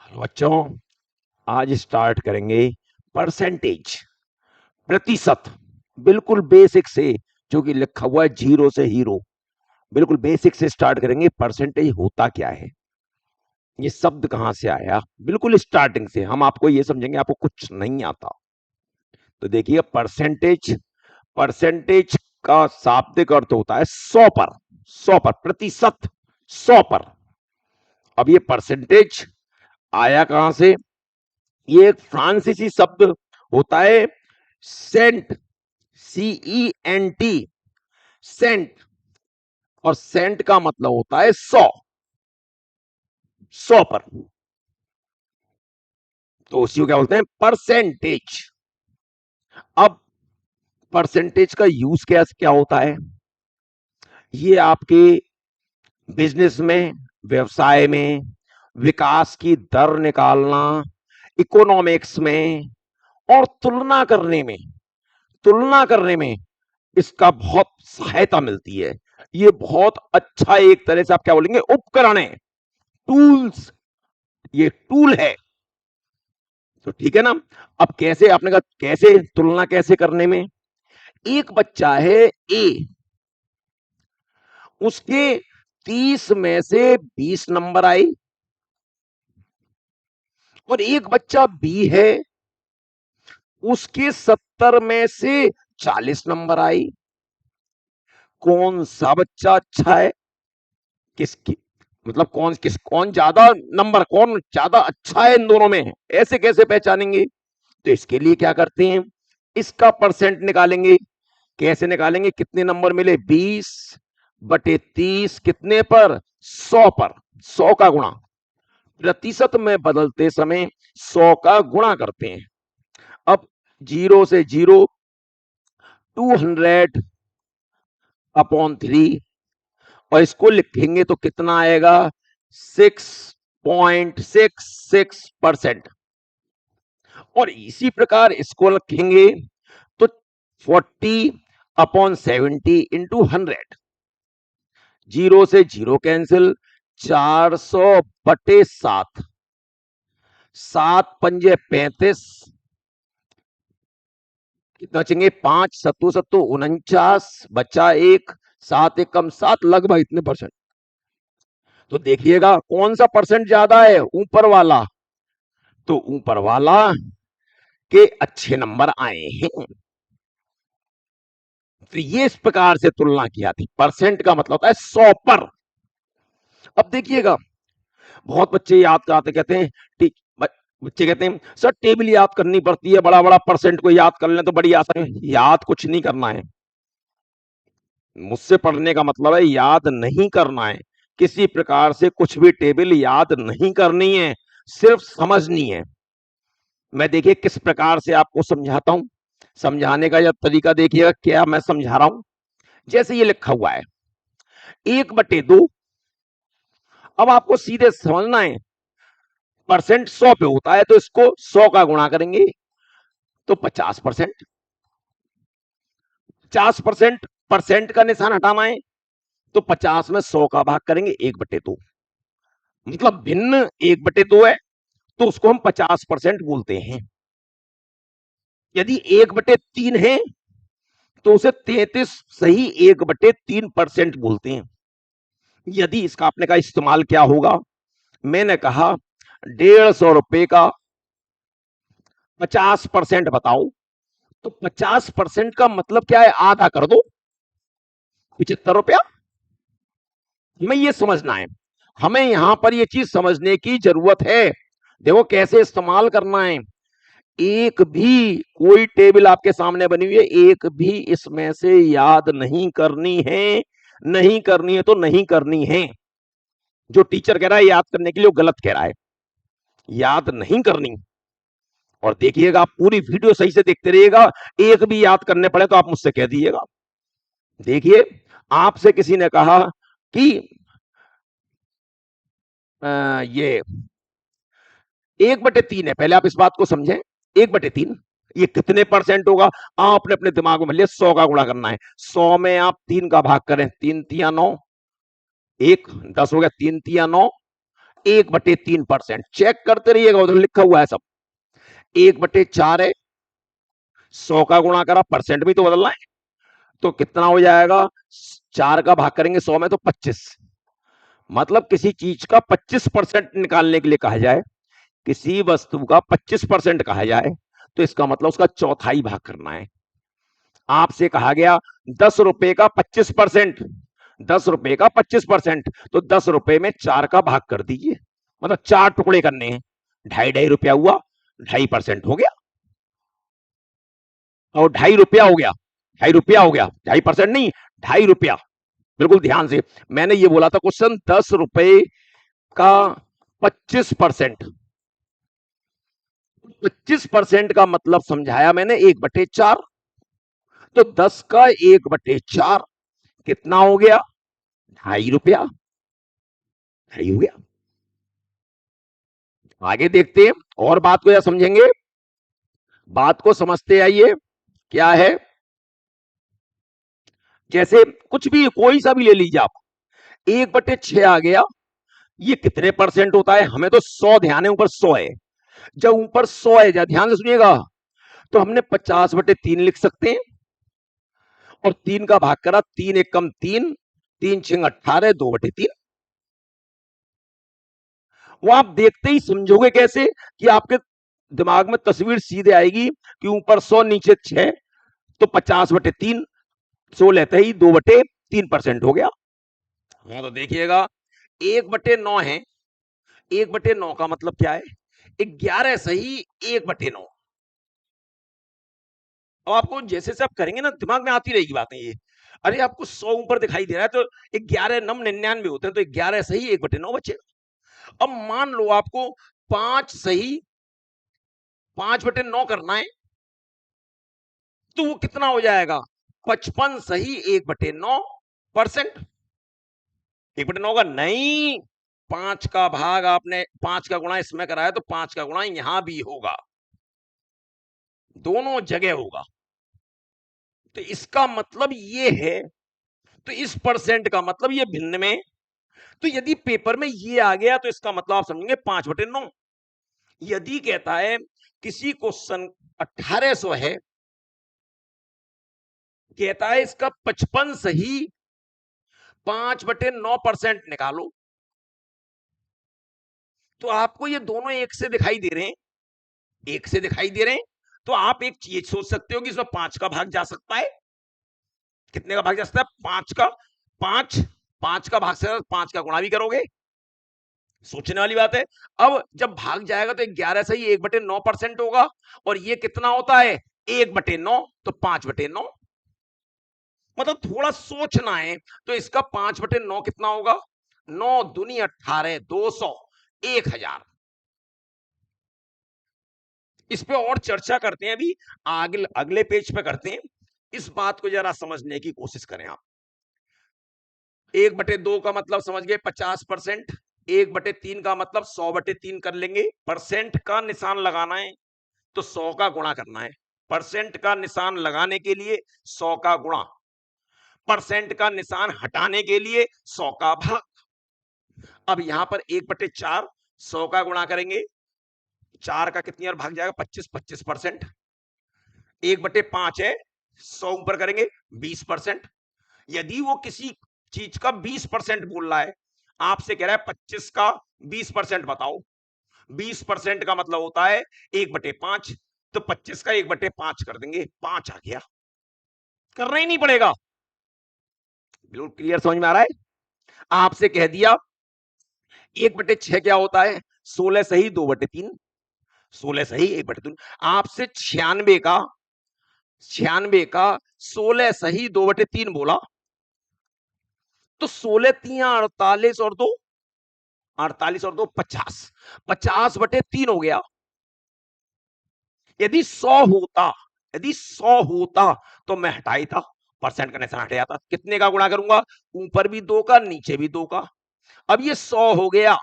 Hello बच्चों, आज start करेंगे परसेंटेज, प्रतिशत। बिल्कुल बेसिक से, जो कि लिखा हुआ है जीरो से हीरो, बिल्कुल बेसिक से स्टार्ट करेंगे। परसेंटेज होता क्या है, ये शब्द कहां से आया, बिल्कुल स्टार्टिंग से हम आपको ये समझेंगे। आपको कुछ नहीं आता तो देखिए, परसेंटेज, परसेंटेज का शाब्दिक अर्थ होता है 100 पर, 100 पर, प्रतिशत, 100 पर। अब ये परसेंटेज आया कहां से? ये एक फ्रांसीसी शब्द होता है, सेंट, CENT, सेंट। और सेंट का मतलब होता है 100, 100 पर। तो उसी को क्या बोलते हैं? परसेंटेज। अब परसेंटेज का यूज क्या क्या होता है? ये आपके बिजनेस में, व्यवसाय में विकास की दर निकालना, इकोनॉमिक्स में और तुलना करने में इसका बहुत सहायता मिलती है। ये बहुत अच्छा, एक तरह से आप क्या बोलेंगे, उपकरण है, टूल्स, ये टूल है। तो ठीक है ना। अब कैसे, आपने कहा कैसे तुलना, कैसे करने में? एक बच्चा है ए, उसके 30 में से 20 नंबर आई, और एक बच्चा बी है, उसके 70 में से 40 नंबर आई। कौन सा बच्चा अच्छा है? किसकी, मतलब कौन ज्यादा नंबर, कौन ज्यादा अच्छा है इन दोनों में, ऐसे कैसे पहचानेंगे? तो इसके लिए क्या करते हैं, इसका परसेंट निकालेंगे। कैसे निकालेंगे? कितने नंबर मिले? 20/30, कितने पर? 100 पर। 100 का गुणा, प्रतिशत में बदलते समय 100 का गुणा करते हैं। अब जीरो से जीरो, 200/3, और इसको लिखेंगे तो कितना आएगा? 6.66%। और इसी प्रकार इसको लिखेंगे तो 40/70 × 100। जीरो से जीरो कैंसिल, 400/7, 7×5 = 35, कितना बचेंगे? 5 सत्तू सत्तू 49, बचा एक, 7 × 7, लगभग इतने परसेंट। तो देखिएगा कौन सा परसेंट ज्यादा है, ऊपर वाला। तो ऊपर वाला के अच्छे नंबर आए हैं। तो ये इस प्रकार से तुलना की जाती। परसेंट का मतलब होता है 100 पर। अब देखिएगा, बहुत बच्चे याद कराते, कहते हैं बच्चे कहते हैं सर टेबल याद करनी पड़ती है, बड़ा बड़ा परसेंट को याद कर लें तो बड़ी आसान है। याद कुछ नहीं करना है, मुझसे पढ़ने का मतलब है याद नहीं करना है। किसी प्रकार से कुछ भी टेबल याद नहीं करनी है, सिर्फ समझनी है। मैं देखिए किस प्रकार से आपको समझाता हूं। समझाने का यह तरीका देखिएगा, क्या मैं समझा रहा हूं। जैसे ये लिखा हुआ है 1/2। अब आपको सीधे समझना है, परसेंट 100 पे होता है तो इसको 100 का गुणा करेंगे तो 50%। 50%, परसेंट का निशान हटाना है तो 50 में 100 का भाग करेंगे 1/2, मतलब भिन्न 1/2 है तो उसको हम 50% बोलते हैं। यदि 1/3 है तो उसे 33 सही 1/3% बोलते हैं। यदि इसका आपने कहा इस्तेमाल क्या होगा, मैंने कहा 150 रुपए का 50% बताओ, तो 50% का मतलब क्या है? आधा कर दो, 75 रुपया। हमें ये समझना है, हमें यहां पर ये चीज समझने की जरूरत है। देखो कैसे इस्तेमाल करना है। एक भी कोई टेबल आपके सामने बनी हुई है, एक भी इसमें से याद नहीं करनी है। नहीं करनी है तो नहीं करनी है। जो टीचर कह रहा है याद करने के लिए, वो गलत कह रहा है, याद नहीं करनी। और देखिएगा, आप पूरी वीडियो सही से देखते रहिएगा, एक भी याद करने पड़े तो आप मुझसे कह दीजिएगा। देखिए, आपसे किसी ने कहा कि ये 1/3 है, पहले आप इस बात को समझें। 1/3 ये कितने परसेंट होगा? आपने अपने दिमाग में लिया 100 का गुणा करना है। 100 में आप 3 का भाग करें, 3 × 3 = 9, एक 10 हो गया, 3 × 3 = 9, 1/3%। चेक करते रहिएगा, उधर लिखा हुआ है सब। 1/4 है, 100 का गुणा करा, परसेंट भी तो बदलना है, तो कितना हो जाएगा? 4 का भाग करेंगे 100 में तो 25। मतलब किसी चीज का 25% निकालने के लिए कहा जाए, किसी वस्तु का 25% कहा जाए, तो इसका मतलब उसका चौथाई भाग करना है। आपसे कहा गया 10 रुपए का 25%, 10 रुपए का 25%, तो 10 रुपए में 4 का भाग कर दीजिए, मतलब 4 टुकड़े करने हैं, 2.5 रुपया हुआ, 2.5% हो गया, और 2.5 रुपया हो गया, 2.5 रुपया हो गया, 2.5% नहीं, 2.5 रुपया। बिल्कुल ध्यान से, मैंने ये बोला था क्वेश्चन 10 रुपए का 25%, 25% का मतलब समझाया मैंने 1/4, तो 10 का 1/4 कितना हो गया? 2.5 रुपया, 2.5 हो गया। आगे देखते हैं और बात को या समझेंगे, बात को समझते आइए। क्या है, जैसे कुछ भी कोई सा भी ले लीजिए आप, 1/6 आ गया, ये कितने परसेंट होता है? हमें तो 100 ध्यान है, ऊपर 100 है। जब ऊपर 100 है, ध्यान से सुनिएगा, तो हमने 50/3 लिख सकते हैं, और 3 का भाग करा, 3 एकम 3, 3 6 18, 2/3। वो आप देखते ही समझोगे कैसे कि आपके दिमाग में तस्वीर सीधे आएगी कि ऊपर 100 नीचे 6, तो 50/3, 100 लेते ही 2/3% हो गया। हाँ, तो देखिएगा 1/9 है, 1/9 का मतलब क्या है? 11 सही 1/9। अब आपको जैसे से आप करेंगे ना, दिमाग में आती रहेगी बातें ये। अरे आपको 100 ऊपर दिखाई दे रहा है, तो 11 नम 99 होते हैं, तो 11 सही 1/9 बचेगा। अब मान लो आपको 5 सही 5/9 करना है, तो वो कितना हो जाएगा? 55 सही 1/9%। 1/9 का नहीं, 5 का भाग आपने 5 का गुणा इसमें कराया, तो 5 का गुणा यहां भी होगा, दोनों जगह होगा। तो इसका मतलब ये है, तो इस परसेंट का मतलब ये भिन्न में, तो यदि पेपर में ये आ गया तो इसका मतलब आप समझेंगे 5/9। यदि कहता है किसी क्वेश्चन 1800 है, कहता है इसका 55 सही 5/9% निकालो, तो आपको ये दोनों एक से दिखाई दे रहे हैं, एक से दिखाई दे रहे हैं, तो आप एक चीज सोच सकते हो कि इसमें 5 का भाग जा सकता है। कितने का भाग जा सकता है? 5 का। 5, 5 का भाग से 5 का गुणा भी करोगे, सोचने वाली बात है। अब जब भाग जाएगा तो 11 सही 1/9% होगा, और ये कितना होता है? 1/9, तो 5/9। मतलब थोड़ा सोचना है, तो इसका 5/9 कितना होगा? 9 दूनी 18, 200, 1000। इस पे और चर्चा करते हैं अभी, अगले पेज पे करते हैं। इस बात को जरा समझने की कोशिश करें आप। 1/2 का मतलब समझ गए 50%, 1/3 का मतलब 100/3 कर लेंगे। परसेंट का निशान लगाना है तो 100 का गुणा करना है। परसेंट का निशान लगाने के लिए 100 का गुणा, परसेंट का निशान हटाने के लिए 100 का भाग। अब यहां पर 1/4, 100 का गुणा करेंगे, 4 का कितनी बार भाग जाएगा? 25, 25%। 1/5 है, 100 ऊपर करेंगे 20%। यदि वो किसी चीज का 20% बोल रहा है, आपसे कह रहा है 25 का 20% बताओ, 20% का मतलब होता है 1/5, तो 25 का 1/5 कर देंगे, 5 आ गया। करना ही नहीं पड़ेगा, बिल्कुल क्लियर समझ में आ रहा है। आपसे कह दिया 1/6 क्या होता है? 16 सही 2/3, 16 सही 1/3। आपसे 96 का 16 सही 2/3 बोला, तो 16 3 48, और 2 48, और 2 50, 50/3 हो गया। यदि 100 होता, यदि 100 होता तो मैं हटाई था, परसेंट का निशान हट जाता। कितने का गुणा करूंगा? ऊपर भी 2 का, नीचे भी 2 का। अब ये 100 हो गया,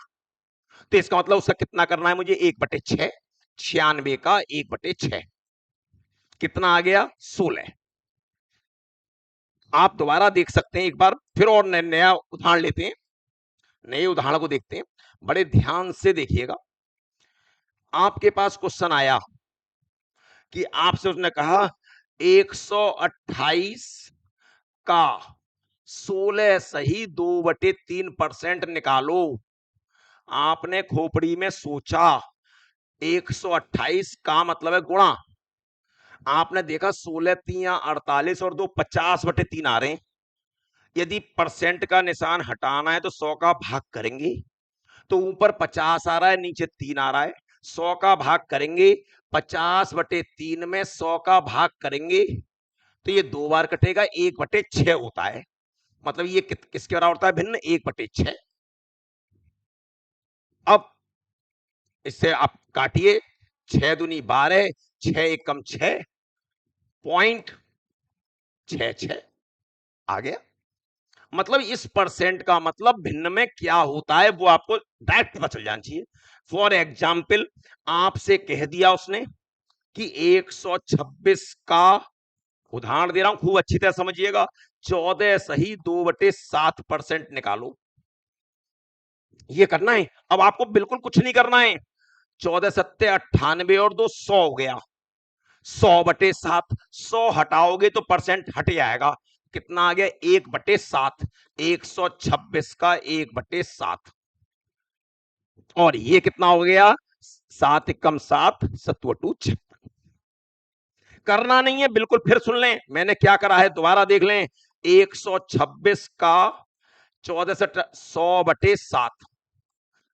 तो इसका मतलब उसका कितना करना है मुझे? 1/6, 96 का 1/6 कितना आ गया? 16। आप दोबारा देख सकते हैं एक बार फिर, और नया उदाहरण लेते हैं, नए उदाहरण को देखते हैं। बड़े ध्यान से देखिएगा। आपके पास क्वेश्चन आया कि आपसे उसने कहा 128 का 16 सही 2/3% निकालो। आपने खोपड़ी में सोचा 128 का मतलब है गुणा। आपने देखा 16 3 48 और 2 50/3 आ रहे हैं। यदि परसेंट का निशान हटाना है तो 100 का भाग करेंगे, तो ऊपर 50 आ रहा है, नीचे 3 आ रहा है। 100 का भाग करेंगे, 50/3 में 100 का भाग करेंगे तो ये 2 बार कटेगा, 1/6 होता है। मतलब ये किसके बराबर होता है? भिन्न 1/6। अब इससे आप काटिए, 6 दूनी 12, 6 एक कम 6, 0.66 आ गया। मतलब इस परसेंट का मतलब भिन्न में क्या होता है वो आपको डायरेक्ट पता चल जाना चाहिए। फॉर एग्जाम्पल आपसे कह दिया उसने कि 126 का, उदाहरण दे रहा हूं, खूब अच्छी तरह समझिएगा, 14 सही 2/7% निकालो। ये करना है। अब आपको बिल्कुल कुछ नहीं करना है। 14 सत्ते 98 और 2 100 हो गया। 100/7, 100 हटाओगे तो परसेंट हट जाएगा। कितना आ गया? 1/7। 126 का 1/7। और ये कितना हो गया? 7 एकम 7, 7 56। करना नहीं है बिल्कुल, फिर सुन लें मैंने क्या करा है, दोबारा देख लें। 126 का 14 से 100/7।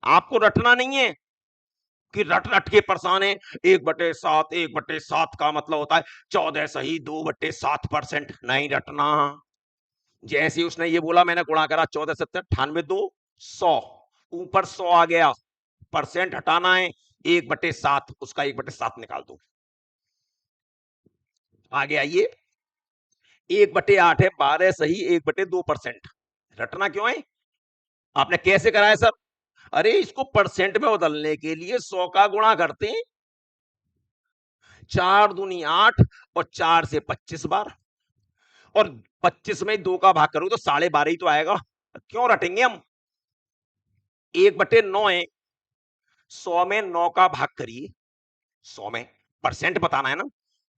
आपको रटना नहीं है कि रट रट के परेशान है। 1/7, 1/7 का मतलब होता है 14 सही 2/7%। नहीं रटना। जैसे ही उसने ये बोला मैंने गुणा करा, 14 सत्तर 98 2 100, ऊपर 100 आ गया, परसेंट हटाना है, 1/7, उसका 1/7 निकाल दो, आ गया ये 1/8 है। 12 सही 1/2%। रटना क्यों है? आपने कैसे करा है सर? अरे इसको परसेंट में बदलने के लिए 100 का गुणा करते हैं, 4 दूनी 8 और 4 से 25 बार, और 25 में 2 का भाग करो तो 12.5 ही तो आएगा। क्यों रटेंगे हम? 1/9 है, 100 में 9 का भाग करिए। 100 में परसेंट बताना है ना,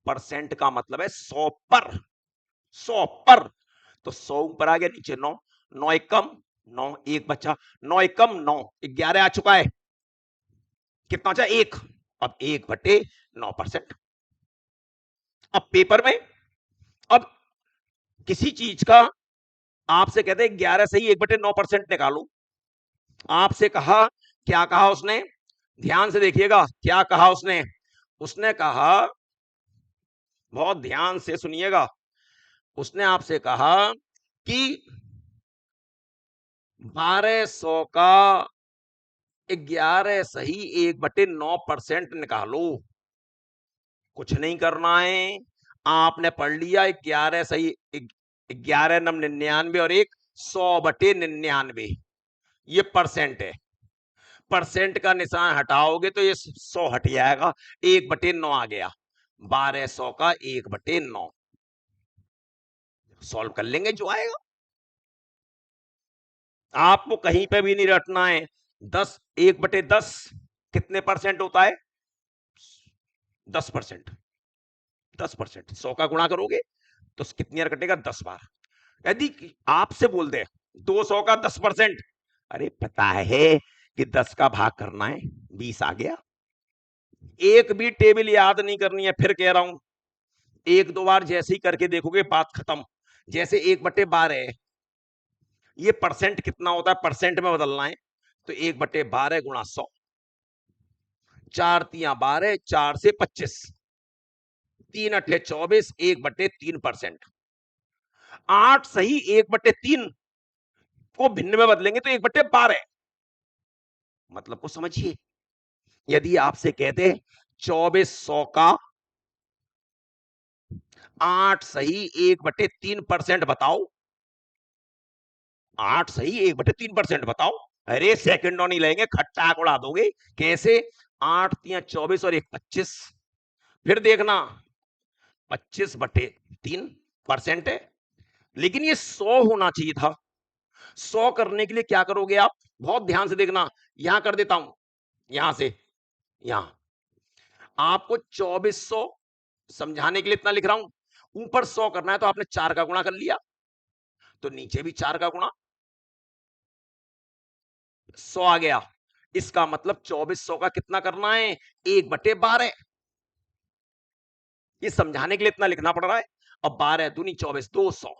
परसेंट का मतलब है 100 पर। 100 पर तो 100 ऊपर आ गया, नीचे 9, 9 एकम 9, एक बचा, 9 एकम 9, 11 आ चुका है। कितना बचा? 1। अब 1/9%। अब पेपर में, अब किसी चीज का आपसे कहते हैं 11 सही 1/9% निकालो। आपसे कहा, क्या कहा उसने? ध्यान से देखिएगा क्या कहा उसने। उसने कहा, बहुत ध्यान से सुनिएगा, उसने आपसे कहा कि 1200 का 11 सही 1/9% निकालो। कुछ नहीं करना है, आपने पढ़ लिया 11 सही 11 नम 99 और 1 100/99, ये परसेंट है। परसेंट का निशान हटाओगे तो ये 100 हट जाएगा, 1/9 आ गया। 1200 का 1/9 सॉल्व कर लेंगे जो आएगा। आपको कहीं पे भी नहीं रटना है। 10 1/10 कितने परसेंट होता है? 10%। 10%, 100 का गुणा करोगे तो कितनी बार कटेगा? 10 बार। यदि आपसे बोल दे 200 का 10%, अरे पता है कि 10 का भाग करना है, 20 आ गया। एक भी टेबल याद नहीं करनी है, फिर कह रहा हूं, एक दो बार जैसे ही करके देखोगे बात खत्म। जैसे 1/12 है, ये परसेंट कितना होता है, परसेंट में बदलना है तो 1/12 गुणा 100, 4 तिया 12, 4 से 25, 3 अठे 24, 1/3%। 8 सही 1/3 को भिन्न में बदलेंगे तो 1/12। मतलब को समझिए। यदि आपसे कहते 2400 का 8 सही 1/3% बताओ, 8 सही 1/3% बताओ। अरे सेकंडों नहीं लेंगे, खट्टा उड़ा दोगे। कैसे? 8 तिया 24 और 1 25। फिर देखना 25/3% है, लेकिन ये 100 होना चाहिए था। 100 करने के लिए क्या करोगे आप? बहुत ध्यान से देखना, यहां कर देता हूं, यहां से यहां आपको 2400 समझाने के लिए इतना लिख रहा हूं। ऊपर 100 करना है तो आपने 4 का गुणा कर लिया, तो नीचे भी 4 का गुणा, 100 आ गया। इसका मतलब 2400 का कितना करना है, 1/12। ये समझाने के लिए इतना लिखना पड़ रहा है। अब 12 दूनी 24, 200।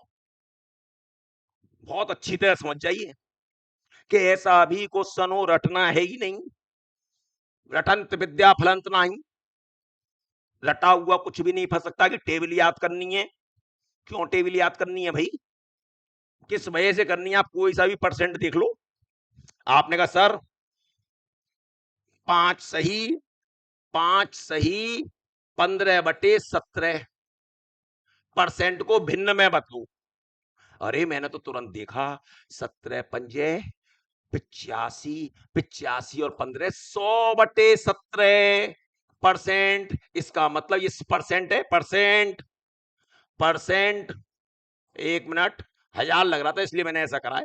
बहुत अच्छी तरह समझ जाइए कि ऐसा भी क्वेश्चन हो रटना है ही नहीं, रटंत विद्या फलंत नहीं, रटा हुआ कुछ भी नहीं फंस सकता। कि टेबल याद करनी है, क्यों टेबल याद करनी है भाई, किस वजह से करनी है, आप कोई सा भी परसेंट देख लो। आपने कहा सर 5 सही, 5 सही, 15/17 परसेंट को भिन्न में बदलू। अरे मैंने तो तुरंत देखा, 17 पंजे 85, 85 और 15 100/17 परसेंट। इसका मतलब ये परसेंट है, परसेंट, परसेंट। 1 मिनट, 1000 लग रहा था इसलिए मैंने ऐसा करा है,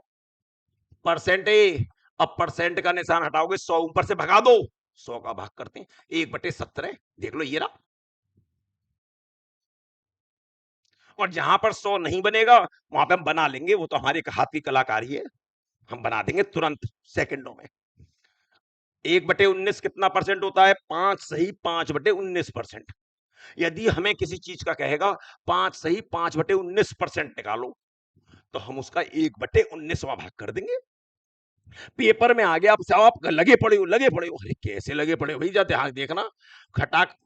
परसेंट है। अब परसेंट का निशान हटाओगे, 100 ऊपर से भगा दो, 100 का भाग करते हैं 1/17। देख लो ये रहा। और जहां पर 100 नहीं बनेगा वहां पे हम बना लेंगे, वो तो हमारे हाथ की कलाकारी है, हम बना देंगे तुरंत सेकंडों में। 1/19 कितना परसेंट होता है, 5 सही 5/19%। यदि हमें किसी चीज का कहेगा 5 सही 5/19% निकालो, तो हम उसका 1/19वां भाग कर देंगे। पेपर में आ गया, आप लगे पड़े हो, लगे पड़े हो। अरे कैसे लगे पड़े हो भाई, जा ध्यान देखना, खटाक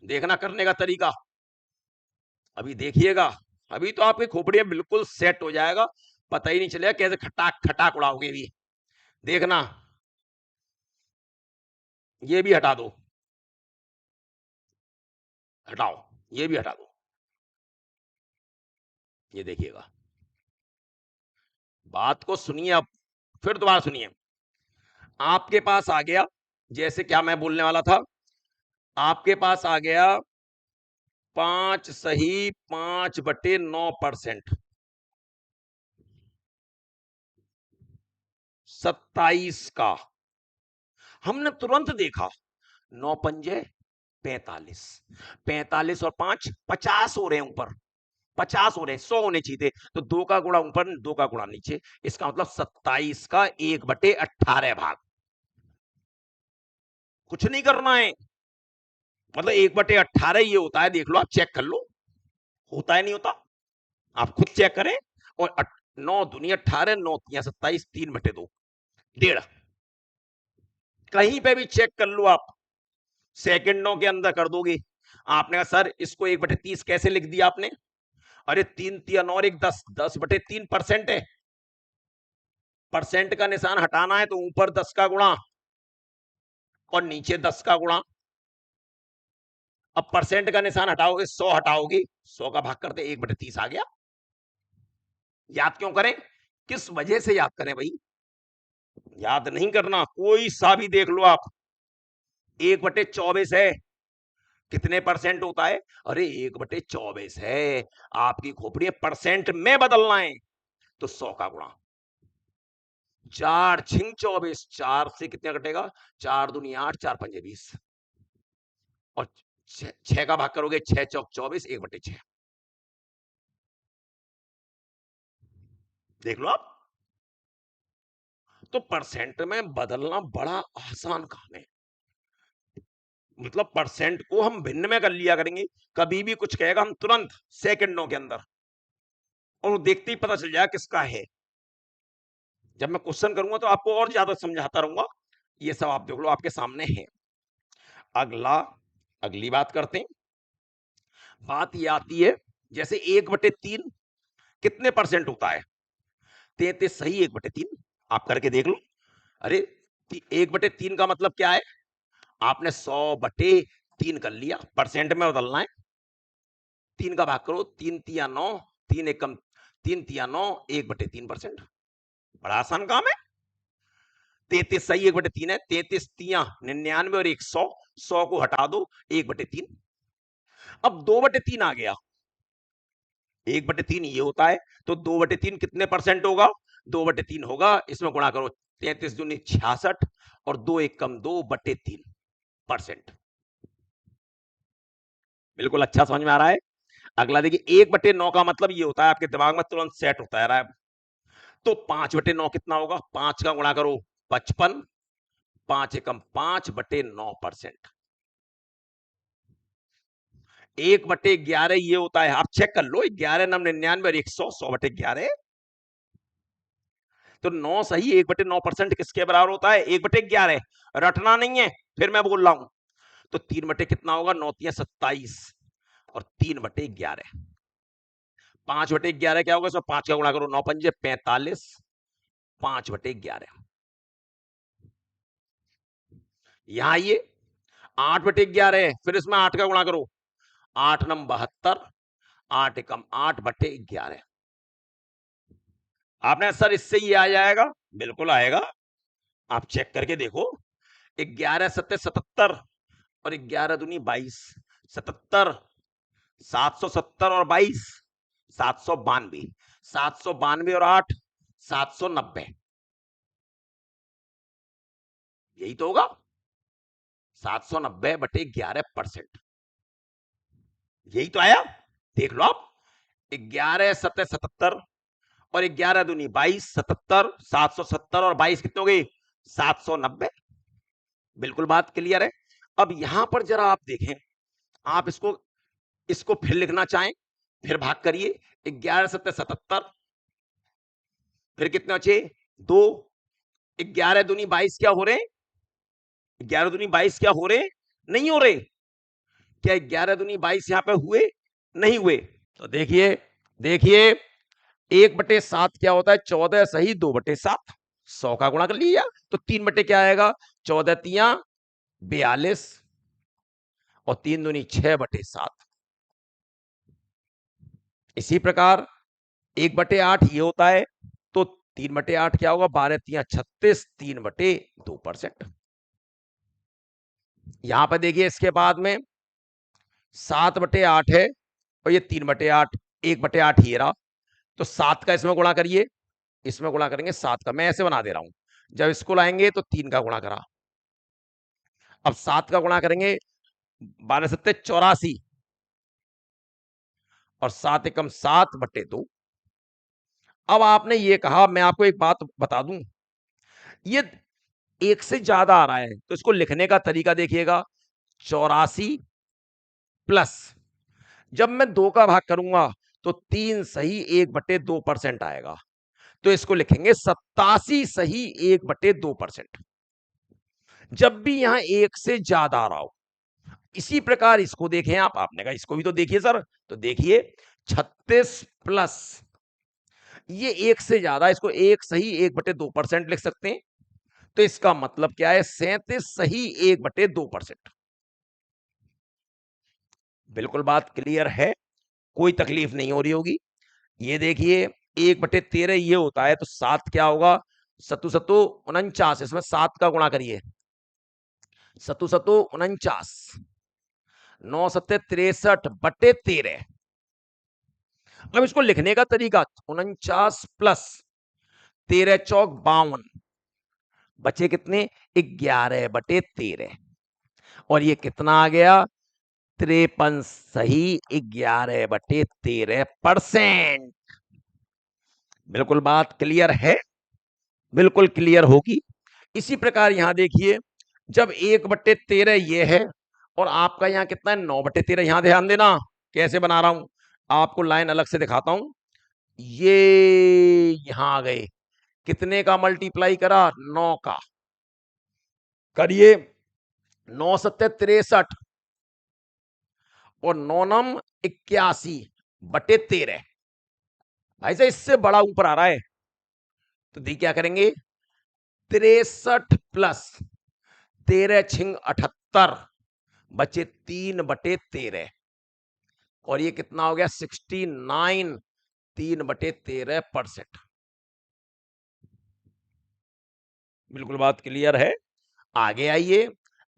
देखना करने का तरीका, अभी देखिएगा। अभी तो आपकी खोपड़ियां बिल्कुल सेट हो जाएगा, पता ही नहीं चलेगा कैसे खटाक खटाक उड़ाओगे भी। देखना, ये भी हटा दो, हटाओ, ये भी हटा दो, ये देखिएगा। बात को सुनिए, अब फिर दोबारा सुनिए। आपके पास आ गया, जैसे क्या मैं बोलने वाला था, आपके पास आ गया 5 सही 5/9%, 27 का। हमने तुरंत देखा 9 पंजे 45, 45 और 5 50 हो रहे हैं ऊपर, 50 हो रहे हैं, 100 होने चाहिए थे, तो 2 का गुणा ऊपर 2 का गुणा नीचे। इसका मतलब 27 का 1/18 भाग। कुछ नहीं करना है, मतलब 1/18 ये होता है, देख लो आप, चेक कर लो, होता है नहीं होता, आप खुद चेक करें। और 9 दूनी 18, 9 तिया 27, 3/2, 1.5। कहीं पे भी चेक कर लो आप, सेकंडों के अंदर कर दोगे। आपने कहा सर इसको 1/30 कैसे लिख दिया आपने, अरे 3 तिया 9 और 1 10, 10/3 परसेंट है। परसेंट का निशान हटाना है तो ऊपर 10 का गुणा और नीचे 10 का गुणा। अब परसेंट का निशान हटाओगे, 100 हटाओगे, 100 का भाग करते 1/30 आ गया। याद क्यों करें, किस वजह से याद करें भाई, याद नहीं करना, कोई सा भी देख लो आप। 1/24 है, कितने परसेंट होता है, अरे 1/24 है, आपकी खोपड़ी परसेंट में बदलना है तो 100 का गुणा, 4 छिंग 24, 4 से कितने कटेगा, 4 दूनी 8, 4 पंजे 20, और 6 का भाग करोगे, 6 चौक 24, 1/6। देख लो आप, तो परसेंट में बदलना बड़ा आसान काम है। मतलब परसेंट को हम भिन्न में कर लिया करेंगे, कभी भी कुछ कहेगा हम तुरंत सेकंडों के अंदर, और देखते ही पता चल जाएगा किसका है। जब मैं क्वेश्चन करूंगा तो आपको और ज्यादा समझाता रहूंगा। ये सब आप देख लो, आपके सामने है। अगला, अगली बात करते हैं। बात ये आती है, जैसे 1/3 कितने परसेंट होता है, 33 सही 1/3, आप करके देख लो। अरे 1/3 का मतलब क्या है, आपने 100/3 कर लिया, परसेंट में बदलना है। 3 का भाग करो, 3 तिया 9, 3 एकम 3 तिया 9, 1/3%। बड़ा आसान काम है। 33 सही 1/3 है, 33 तिया 99 और 100, 100 को हटा दो 1/3। अब 2/3 आ गया, 1/3 ये होता है, तो 2/3 कितने परसेंट होगा, 2/3 होगा, इसमें गुणा करो 33 दूनी 66 और 2 एकम 2/3%। बिल्कुल अच्छा समझ में आ रहा है। अगला देखिए 1/9 का मतलब ये होता है, आपके दिमाग में तुरंत सेट होता है रहा है। तो 5/9 कितना होगा, 5 का गुणा करो 55, 5 एकम 5/9%। 1/11 ये होता है, आप चेक कर लो, 11 9 99 और 100, 100/11। तो 9 सही 1/9% किसके बराबर होता है, 1/11। रटना नहीं है, फिर मैं बोल रहा हूं। तो 3 बटे कितना होगा, 9 3 27 और 3/11। 5/11 क्या होगा, इसमें 5 का गुणा करो, 9 पंजे 45, 5/11। यहां ये 8/11 है, फिर इसमें 8 का गुणा करो, 8 9 72, 8 एकम 8/11। आपने सर इससे ही आ जाएगा, बिल्कुल आएगा, आप चेक करके देखो। 11 सत्ते 77 और 11 दूनी 22, 77, 770 और 22, 792, 792 और 8, 790। यही तो होगा, 790/11%। यही तो आया, देख लो आप। 11 सत्ते 77 और 11 दूनी 22, 77, 770 और 22 कितने हो गए, 790। बिल्कुल बात क्लियर है। अब यहां पर जरा आप देखें, आप इसको इसको फिर लिखना चाहें, फिर भाग करिए। 11 सत्ते 77, फिर कितने बचे, 2, 11 दूनी 22 क्या हो रहे, 11 दूनी 22 क्या हो रहे, नहीं हो रहे क्या, 11 दूनी 22 यहां पे हुए, नहीं हुए। तो देखिए, देखिए 1/7 क्या होता है, 14 सही 2/7, 100 का गुणा कर लिया। तो 3 बटे क्या आएगा, 14 तिया 42 और 3 दूनी 6/7। इसी प्रकार 1/8 ये होता है, तो 3/8 क्या होगा, 12 तिया 36, 3/2%। यहां पर देखिए इसके बाद में 7/8 है और ये 3/8, 1/8 ही रहा। तो 7 का इसमें गुणा करिए, इसमें गुणा करेंगे 7 का, मैं ऐसे बना दे रहा हूं। जब इसको लाएंगे तो 3 का गुणा करा, अब 7 का गुणा करेंगे, 12 सत्ते 84 और 7 एकम 7/2। अब आपने ये कहा, मैं आपको एक बात बता दूं, ये एक से ज्यादा आ रहा है, तो इसको लिखने का तरीका देखिएगा। 84 प्लस, जब मैं 2 का भाग करूंगा तो 3 सही 1/2% आएगा, तो इसको लिखेंगे 87 सही 1/2%। जब भी यहां एक से ज्यादा आ रहा हो, इसी प्रकार इसको देखें आप, आपने कहा इसको भी तो देखिए सर, तो देखिए 36 प्लस, ये एक से ज्यादा, इसको एक सही 1/2% लिख सकते हैं। तो इसका मतलब क्या है, 37 सही 1/2%। बिल्कुल बात क्लियर है, कोई तकलीफ नहीं हो रही होगी। ये देखिए 1/13 ये होता है, तो 7 क्या होगा, सतु सतु 49, इसमें 7 का गुणा करिए, सतु सतु 49, 9 सत्ते 63/13। अब इसको लिखने का तरीका, 49 प्लस 13 चौक 52, बचे कितने, 11/13। और ये कितना आ गया, 53 सही 11/13%। बिल्कुल बात क्लियर है, बिल्कुल क्लियर होगी। इसी प्रकार यहां देखिए, जब 1/13 ये है और आपका यहां कितना है, 9/13। यहां ध्यान देना कैसे बना रहा हूं, आपको लाइन अलग से दिखाता हूं। ये यहां आ गए, कितने का मल्टीप्लाई करा, 9 का करिए, 9 सत्ते 63 और 9 नम 81/13। भाई साहब इससे बड़ा ऊपर आ रहा है, तो दी क्या करेंगे, 63 प्लस 13 छिंग 78, बचे 3/13 और ये कितना हो गया, 69, 3/13%। बिल्कुल बात क्लियर है। आगे आइए,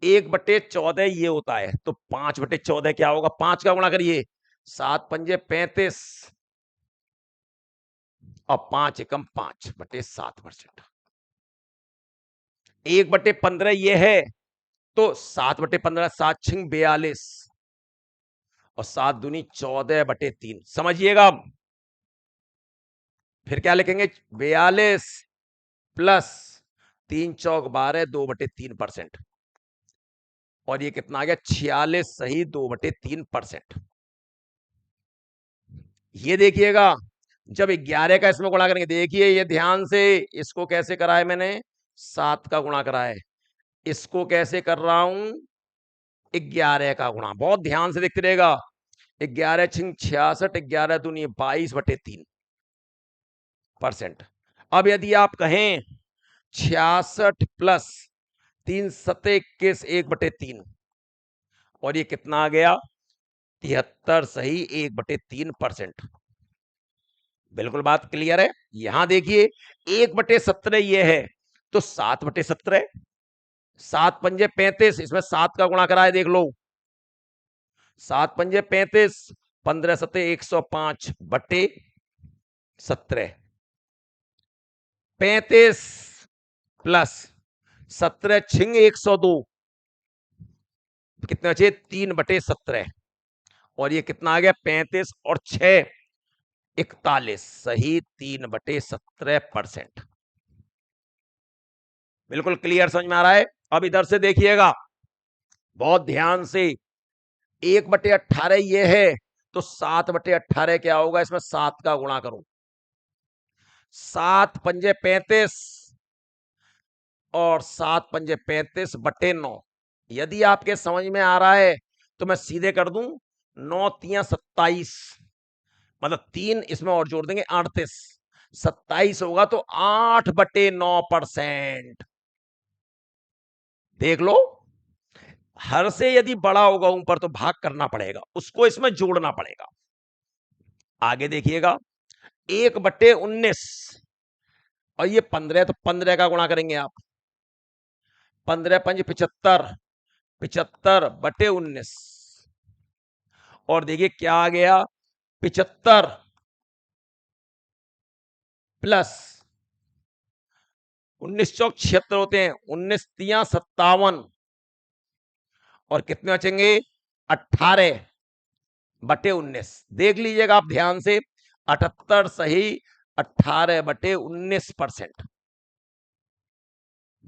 1/14 ये होता है, तो 5/14 क्या होगा, 5 का गुणा करिए, 7 पंजे 35 और 5 एकम 5/7%। 1/15 ये है, तो 7/15, 7×6 = 42 और 7×2 = 14/3। समझिएगा अब। फिर क्या लिखेंगे? 42 प्लस 3×4 = 12, 2/3%। और ये कितना आ गया? 46 सही 2/3%। ये देखिएगा, जब 11 का इसमें गुणा करेंगे, देखिए ये ध्यान से, इसको कैसे करा है मैंने? 7 का गुणा करा है। इसको कैसे कर रहा हूं? 11 का गुणा। बहुत ध्यान से देखते रहेगा। 11×6 = 66, 11×2 = 22/3%। अब यदि आप कहें 66 प्लस 3×7 = 21, 1/3, और ये कितना आ गया? 73 सही 1/3%। बिल्कुल बात क्लियर है। यहां देखिए 1/17 ये है, तो 7/17, 7×5 = 35, इसमें 7 का गुणा करा है, देख लो। 7×5 = 35, 15×7 = 105/17। 35 प्लस 17×6 = 102, कितने बचे? 3/17। और ये कितना आ गया? 35 और 6 = 41 सही 3/17%। बिल्कुल क्लियर समझ में आ रहा है? अब इधर से देखिएगा बहुत ध्यान से। 1/18 ये है, तो 7/18 क्या होगा? इसमें 7 का गुणा करो। 7×5 = 35 और 7×5 = 35/9। यदि आपके समझ में आ रहा है तो मैं सीधे कर दूं। 9×3 = 27, मतलब 3 इसमें और जोड़ देंगे, 38। 27 होगा तो 8/9%। देख लो, हर से यदि बड़ा होगा ऊपर तो भाग करना पड़ेगा, उसको इसमें जोड़ना पड़ेगा। आगे देखिएगा 1/19, और ये 15 तो 15 का गुणा करेंगे आप। 15×5 = 75, 75/19। और देखिए क्या आ गया? 75 प्लस 19×4 = 76 होते हैं, 19×3 = 57, और कितने बचेंगे? 18/19। देख लीजिएगा आप ध्यान से, 78 सही 18/19%।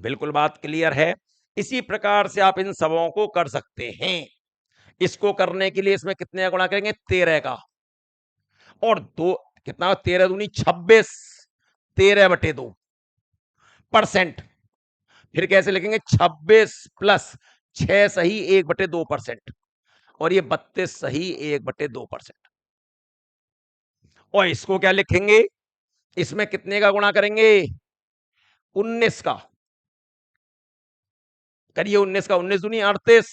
बिल्कुल बात क्लियर है। इसी प्रकार से आप इन सबों को कर सकते हैं। इसको करने के लिए इसमें कितने का गुणा करेंगे? 13 का। और दो कितना? 13×2 = 26, 13/2%। फिर कैसे लिखेंगे? 26 प्लस 6 सही 1/2%, और ये 32 सही 1/2%। और इसको क्या लिखेंगे? इसमें कितने का गुणा करेंगे? 19 का। करिए 19 का। 19×2 = 38,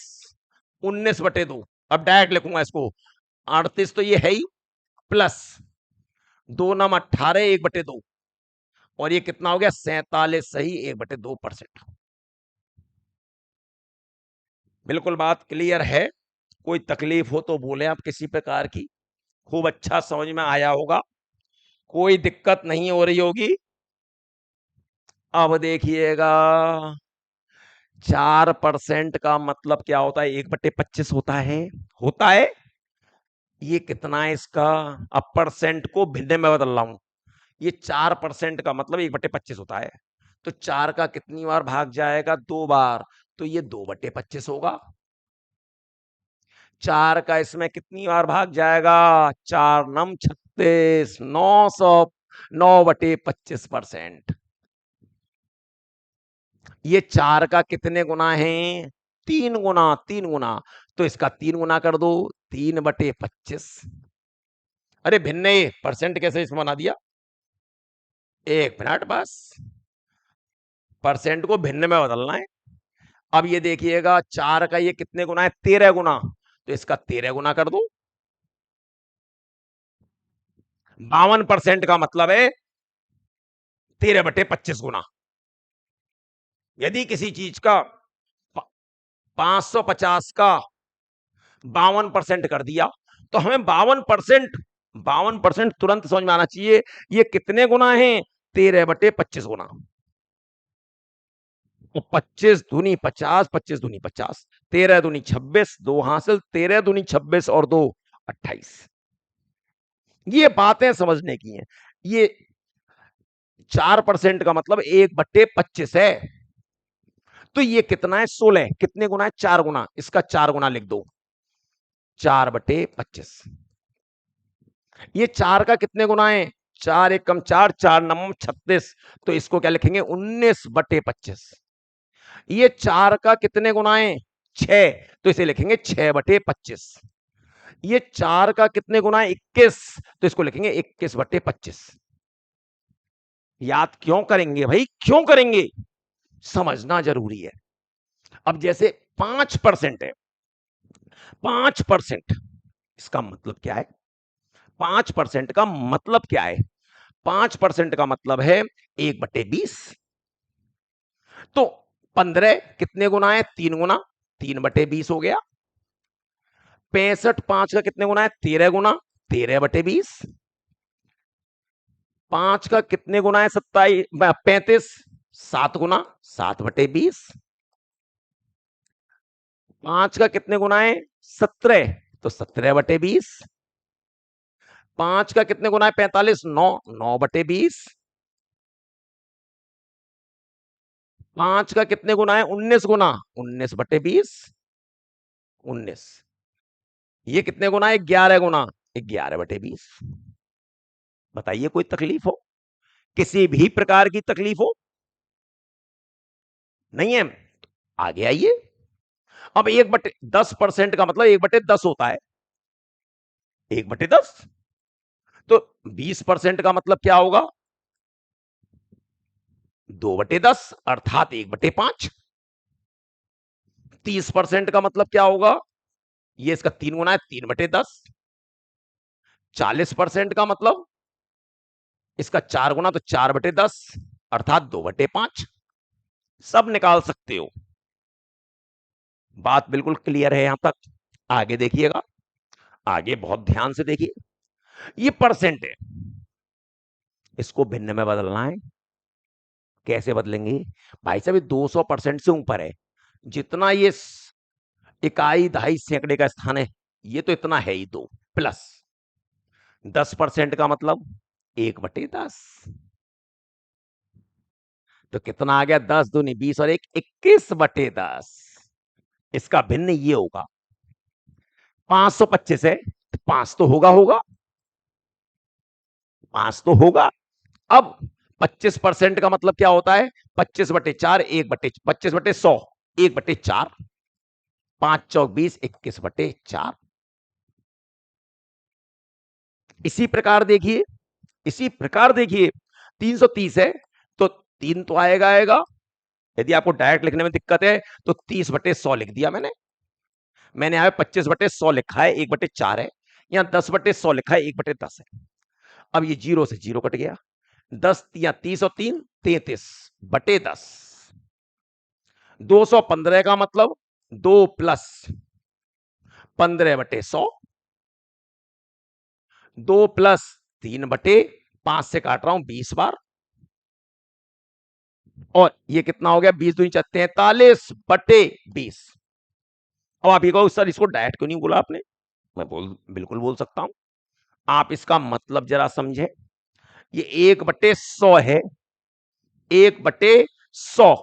19/2। अब डायरेक्ट लिखूंगा इसको। 38 तो ये है ही, प्लस 2×9 = 18, 1/2, और ये कितना हो गया? 47 सही 1/2%। बिल्कुल बात क्लियर है। कोई तकलीफ हो तो बोले आप किसी प्रकार की। खूब अच्छा समझ में आया होगा, कोई दिक्कत नहीं हो रही होगी। अब देखिएगा 4% का मतलब क्या होता है? 1/25 होता है। होता है। ये कितना है इसका? अब परसेंट को भिन्ने में बदल रहा हूं। ये 4% का मतलब 1/25 होता है। तो 4 का कितनी बार भाग जाएगा? 2 बार। तो ये 2/25 होगा। 4 का इसमें कितनी बार भाग जाएगा? 4×9 = 36, 9/25%। ये 4 का कितने गुना है? 3 गुना, 3 गुना। तो इसका 3 गुना कर दो, 3/25। अरे भिन्न परसेंट कैसे इसमें बना दिया? 1 मिनट बस, परसेंट को भिन्न में बदलना है। अब ये देखिएगा 4 का ये कितने गुना है? 13 गुना। तो इसका 13 गुना कर दो। 52% का मतलब है 13/25 गुना। यदि किसी चीज का 550 का 52% कर दिया, तो हमें 52% तुरंत समझ में आना चाहिए। ये कितने गुना है? 13/25 गुना। तो 25 दूनी 50, 25 दूनी 50, 13 दूनी 26, 2 हासिल, 13 दूनी 26 और 2 28। ये बातें समझने की हैं। ये 4% का मतलब 1/25 है। तो ये कितना है? 16। कितने गुना है? 4 गुना। इसका 4 गुना लिख दो, 4/25। ये 4 का कितने गुना है? 4 एकम 4, 4 नवम 36। तो इसको क्या लिखेंगे? 19/25। ये 4 का कितने गुना है? 6। तो इसे लिखेंगे 6/25। ये 4 का कितने गुना है? 21। तो इसको लिखेंगे 21/25। याद क्यों करेंगे भाई? क्यों करेंगे? समझना जरूरी है। अब जैसे 5% है, 5% इसका मतलब क्या है? 5% का मतलब क्या है? 5% का मतलब है 1/20। तो 15 कितने गुना है? 3 गुना, 3/20 हो गया। 65 5 का कितने गुना है? 13 गुना, 13/20। 5 का कितने गुना है? 27 35, 7 गुना, 7/20। 5 का कितने गुना है? 17, तो 17/20। 5 का कितने गुना है? 45, 9, 9/20। 5 का कितने गुना है? 19 गुना, 19/20। 19। ये कितने गुना है? 11 गुना, 11/20। बताइए, कोई तकलीफ हो? किसी भी प्रकार की तकलीफ हो? नहीं है? आगे आइए। अब 1/10% का मतलब 1/10 होता है। 1/10। तो 20% का मतलब क्या होगा? 2/10 अर्थात 1/5। 30% का मतलब क्या होगा? ये इसका 3 गुना है, 3/10। 40% का मतलब इसका 4 गुना, तो 4/10 अर्थात 2/5। सब निकाल सकते हो। बात बिल्कुल क्लियर है यहां तक? आगे देखिएगा, आगे बहुत ध्यान से देखिए। ये परसेंट है, इसको भिन्न में बदलना है। कैसे बदलेंगे भाई साहब? 200% से ऊपर है। जितना ये इकाई दहाई सैकड़े का स्थान है, ये तो इतना है ही। 2 प्लस 10% का मतलब 1/10। तो कितना आ गया? 10 दूनी 20 और 1 21/10। इसका भिन्न ये होगा। 525 है, 5 तो होगा, 5 तो होगा। अब 25% का मतलब क्या होता है? 25/4, 25/100, 1/4। 5 चौक 20, 21/4। इसी प्रकार देखिए, इसी प्रकार देखिए, 330 है, तो 3 तो आएगा आएगा। यदि आपको डायरेक्ट लिखने में दिक्कत है तो 30/100 लिख दिया मैंने। मैंने यहाँ 25/100 लिखा है, 1/4 है। यहाँ 10/100 लिखा है, 1/10 है। अब ये 0 से 0 कट गया। 10 या 30 और 3 33/10। 215 का मतलब 2 प्लस 15/100, 2 प्लस 3/5 से काट रहा हूं 20 बार। और ये कितना हो गया? 20 दूनी 43/20। अब आप ये कहो सर इसको डायरेक्ट क्यों नहीं बोला आपने? मैं बिल्कुल बोल सकता हूं। आप इसका मतलब जरा समझे। ये 1/100 है, 1/100,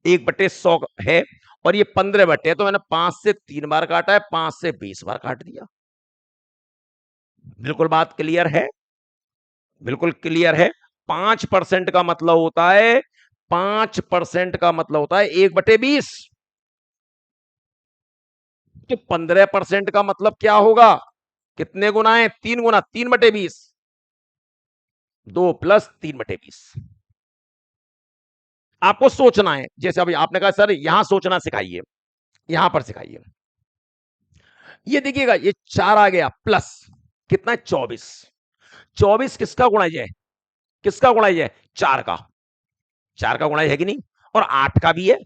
1/100 है। और ये 15/, तो मैंने 5 से 3 बार काटा है, 5 से 20 बार काट दिया। बिल्कुल बात क्लियर है? बिल्कुल क्लियर है। 5% का मतलब होता है, 5% का मतलब होता है 1/20। तो 15% का मतलब क्या होगा? कितने गुना है? 3 गुना, 3/20। 2 प्लस 3/20। आपको सोचना है। जैसे अभी आपने कहा सर यहां सोचना सिखाइए, यहां पर सिखाइए। ये देखिएगा, ये 4 आ गया प्लस कितना है? 24। 24 किसका गुणाज है? किसका गुणाज है? 4 का। 4 का गुणाज है कि नहीं? और 8 का भी है।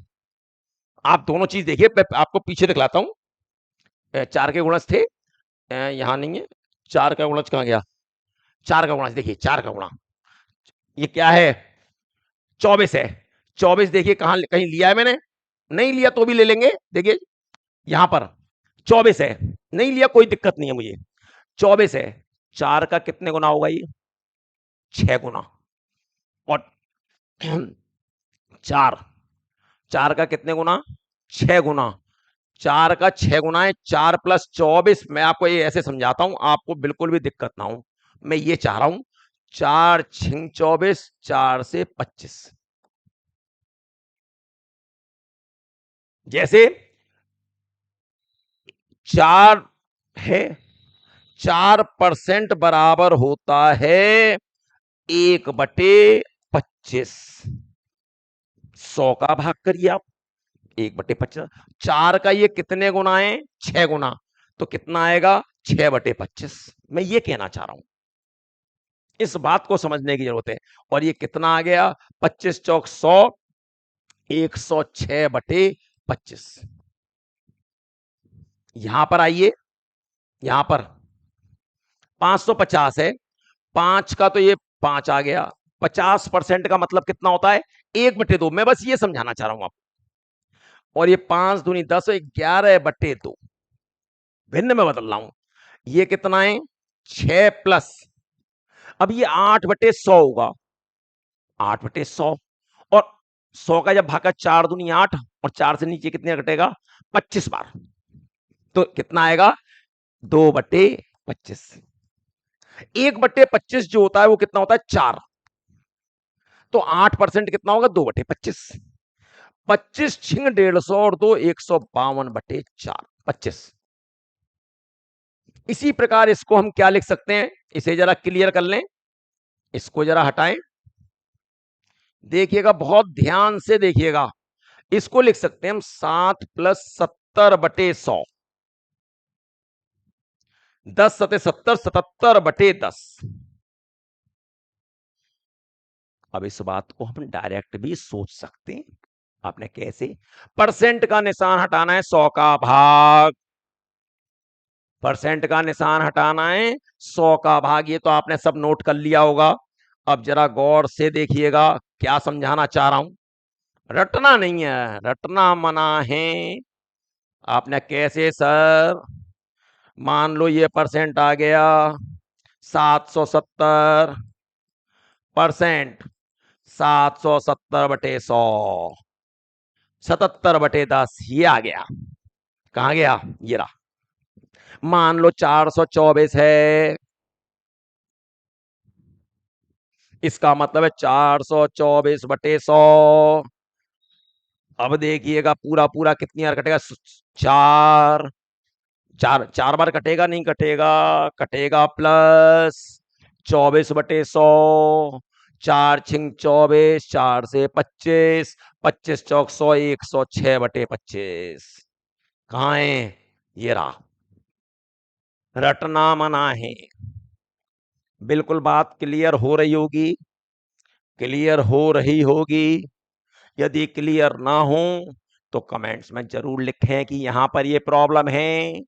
आप दोनों चीज देखिए, मैं आपको पीछे दिखलाता हूं। 4 के गुणज थे, यहां नहीं है। 4 का गुणज कहां गया? 4 का गुणज देखिए, 4 का गुणा ये क्या है? 24 है। 24 देखिए कहां कहीं लिया है मैंने, नहीं लिया तो भी ले लेंगे। देखिए यहां पर 24 है, नहीं लिया कोई दिक्कत नहीं है मुझे। 24 है, 4 का कितने गुना होगा ये? 6 गुना। और 4, 4 का कितने गुना? 6 गुना। 4 का 6 गुना है, 4 प्लस 24। मैं आपको ये ऐसे समझाता हूं, आपको बिल्कुल भी दिक्कत ना हो। मैं ये चाह रहा हूं 4 छिंग 24, 4 से 25। जैसे 4 है, 4% बराबर होता है 1/25। 100 का भाग करिए आप, 1/25। 4 का ये कितने गुना है? 6 गुना। तो कितना आएगा? 6/25। मैं ये कहना चाह रहा हूं, इस बात को समझने की जरूरत है। और ये कितना आ गया? 25 चौक 100, 106/25। यहां पर आइए, यहां पर 550 है, 5 का तो ये 5 आ गया। 50% का मतलब कितना होता है? 1/2। मैं बस ये समझाना चाह रहा हूं आपको। और ये 5 दूनी 10, 11/2। भिन्न में बदल रहा हूं। ये कितना है? 6 प्लस, अब ये 8/100 होगा। 8/100। और 100 का जब भागा 4 दूनी 8, और 4 से नीचे कितने घटेगा? 25 बार। तो कितना आएगा? 2/25। 1/25 जो होता है वो कितना होता है? 4। तो 8% कितना होगा? 2/25। 25 छिंग 150 और 2, 152/4। 25। इसी प्रकार इसको हम क्या लिख सकते हैं? इसे जरा क्लियर कर लें, इसको जरा हटाएं, देखिएगा, बहुत ध्यान से देखिएगा। इसको लिख सकते हैं हम 7 प्लस 70/100। 10 सते 70, 77/10। अब इस बात को हम डायरेक्ट भी सोच सकते हैं। आपने कैसे? परसेंट का निशान हटाना है, 100 का भाग। परसेंट का निशान हटाना है, 100 का भाग। ये तो आपने सब नोट कर लिया होगा। अब जरा गौर से देखिएगा क्या समझाना चाह रहा हूं। रटना नहीं है, रटना मना है। आपने कैसे सर? मान लो ये परसेंट आ गया 770%। 770/100, 77/10। ये आ गया, कहां गया? ये रहा। मान लो 424 है, इसका मतलब है 424/100। अब देखिएगा पूरा पूरा कितनी बार कटेगा? 4। 4 बार कटेगा? नहीं कटेगा, कटेगा प्लस 24/100। 4 छिंग 24, 4 से 25, 25 चौक 100, 106/25। कहां है? ये रहा। रटना मना है। बिल्कुल बात क्लियर हो रही होगी, क्लियर हो रही होगी। यदि क्लियर ना हो तो कमेंट्स में जरूर लिखें कि यहां पर ये प्रॉब्लम है।